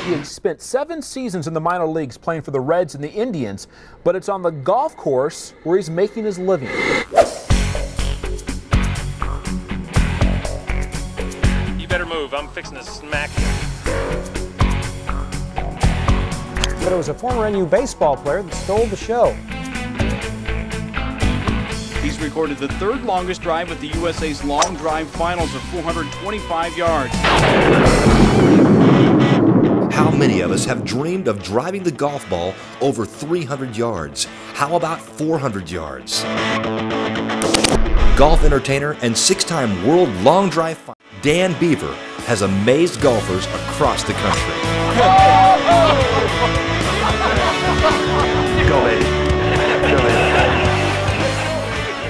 He had spent 7 seasons in the minor leagues playing for the Reds and the Indians, but it's on the golf course where he's making his living. You better move. I'm fixing to smack you. But it was a former NU baseball player that stole the show. He's recorded the 3rd longest drive at the USA's Long Drive Finals of 425 yards. How many of us have dreamed of driving the golf ball over 300 yards? How about 400 yards? Golf entertainer and 6-time world long drive Dan Bieber has amazed golfers across the country. Go, baby. Go, baby.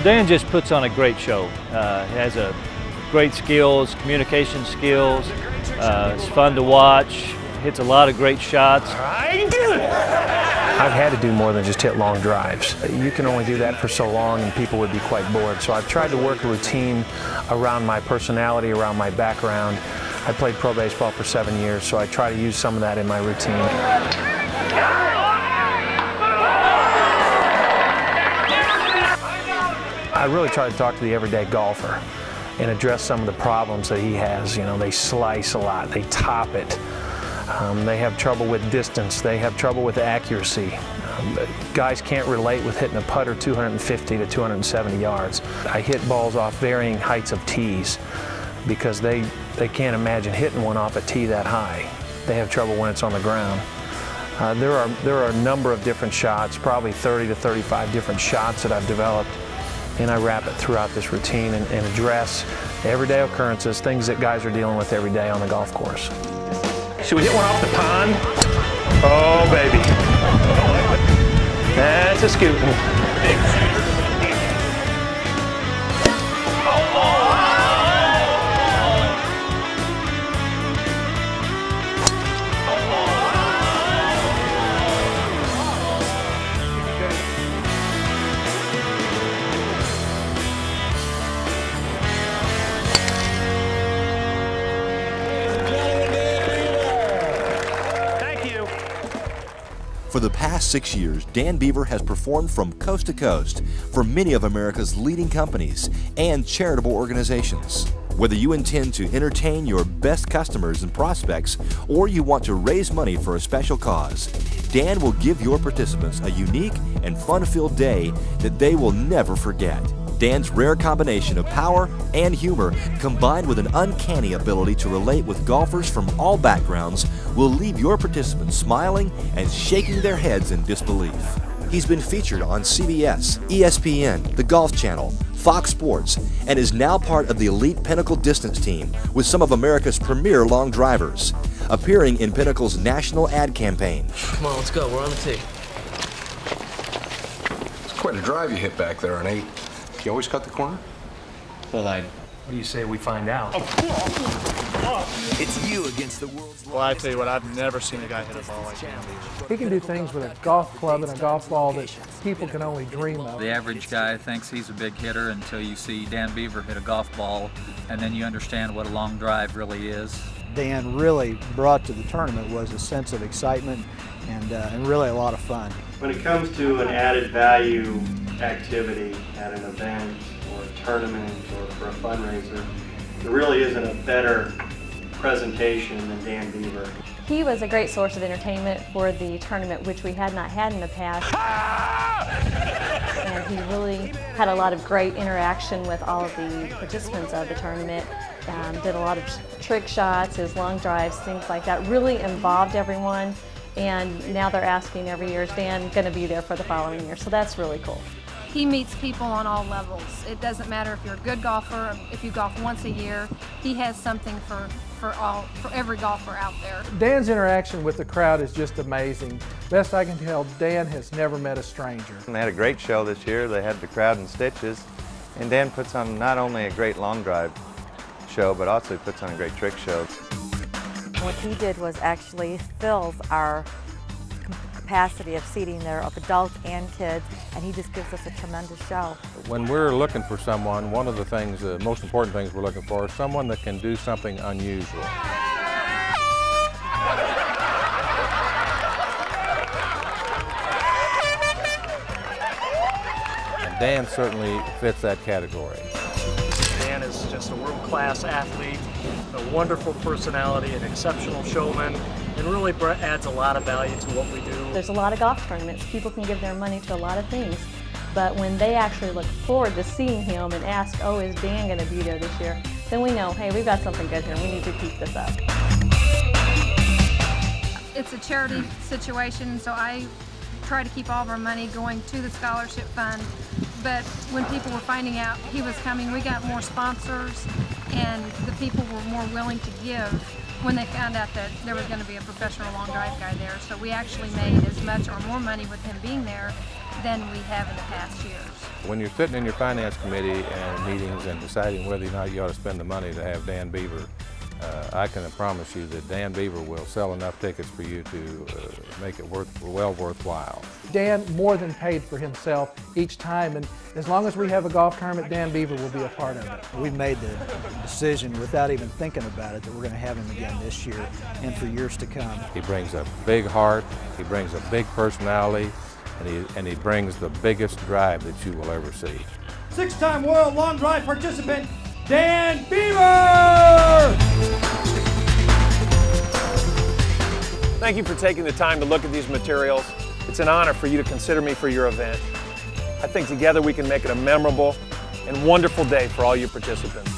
Dan just puts on a great show. He has great skills, communication skills. It's fun to watch. Hits a lot of great shots. I've had to do more than just hit long drives. You can only do that for so long and people would be quite bored. So I've tried to work a routine around my personality, around my background. I played pro baseball for 7 years, so I try to use some of that in my routine. I really try to talk to the everyday golfer and address some of the problems that he has. You know, they slice a lot, they top it. They have trouble with distance, they have trouble with accuracy. Guys can't relate with hitting a putter 250 to 270 yards. I hit balls off varying heights of tees because they can't imagine hitting one off a tee that high. They have trouble when it's on the ground. There are a number of different shots, probably 30 to 35 different shots that I've developed, and I wrap it throughout this routine and address everyday occurrences, things that guys are dealing with every day on the golf course. Should we hit one off the pond? Oh, baby. That's a scoop. For the past 6 years, Dan Bieber has performed from coast to coast for many of America's leading companies and charitable organizations. Whether you intend to entertain your best customers and prospects or you want to raise money for a special cause, Dan will give your participants a unique and fun-filled day that they will never forget. Dan's rare combination of power and humor, combined with an uncanny ability to relate with golfers from all backgrounds, will leave your participants smiling and shaking their heads in disbelief. He's been featured on CBS, ESPN, the Golf Channel, Fox Sports, and is now part of the elite Pinnacle distance team with some of America's premier long drivers, appearing in Pinnacle's national ad campaign. Come on, let's go. We're on the tee. It's quite a drive you hit back there on 8. You always cut the corner? Well, What do you say we find out? it's you against the world's. Well, I tell you what, I've never seen a guy hit a ball like Dan Bieber. He can do things with a golf club and a golf ball that people can only dream of. The average guy thinks he's a big hitter until you see Dan Bieber hit a golf ball, and then you understand what a long drive really is. Dan really brought to the tournament was a sense of excitement and really a lot of fun. When it comes to an added value activity at an event or a tournament or for a fundraiser, there really isn't a better presentation than Dan Bieber. He was a great source of entertainment for the tournament, which we had not had in the past. And he really had a lot of great interaction with all of the participants of the tournament. Did a lot of trick shots, his long drives, things like that. Really involved everyone. And now they're asking every year, is Dan going to be there for the following year? So that's really cool. He meets people on all levels. It doesn't matter if you're a good golfer, if you golf once a year. He has something for every golfer out there. Dan's interaction with the crowd is just amazing. Best I can tell, Dan has never met a stranger. They had a great show this year. They had the crowd in stitches. And Dan puts on not only a great long drive show, but also puts on a great trick show. What he did was actually fills our capacity of seating there of adults and kids, and he just gives us a tremendous show. When we're looking for someone, one of the things, the most important things we're looking for is someone that can do something unusual. Dan certainly fits that category. Dan is just a world-class athlete, a wonderful personality, an exceptional showman, and really adds a lot of value to what we do. There's a lot of golf tournaments. People can give their money to a lot of things, but when they actually look forward to seeing him and ask, oh, is Dan going to be there this year? Then we know, hey, we've got something good here. We need to keep this up. It's a charity situation, so I try to keep all of our money going to the scholarship fund. But when people were finding out he was coming, we got more sponsors, and the people were more willing to give when they found out that there was going to be a professional long drive guy there. So we actually made as much or more money with him being there than we have in the past years. When you're sitting in your finance committee and meetings and deciding whether or not you ought to spend the money to have Dan Bieber, I can promise you that Dan Bieber will sell enough tickets for you to make it well worthwhile. Dan more than paid for himself each time, and as long as we have a golf tournament, Dan Bieber will be a part of it. We've made the decision without even thinking about it that we're going to have him again this year and for years to come. He brings a big heart, he brings a big personality, and he brings the biggest drive that you will ever see. Six-time World Long Drive participant, Dan Bieber! Thank you for taking the time to look at these materials. It's an honor for you to consider me for your event. I think together we can make it a memorable and wonderful day for all your participants.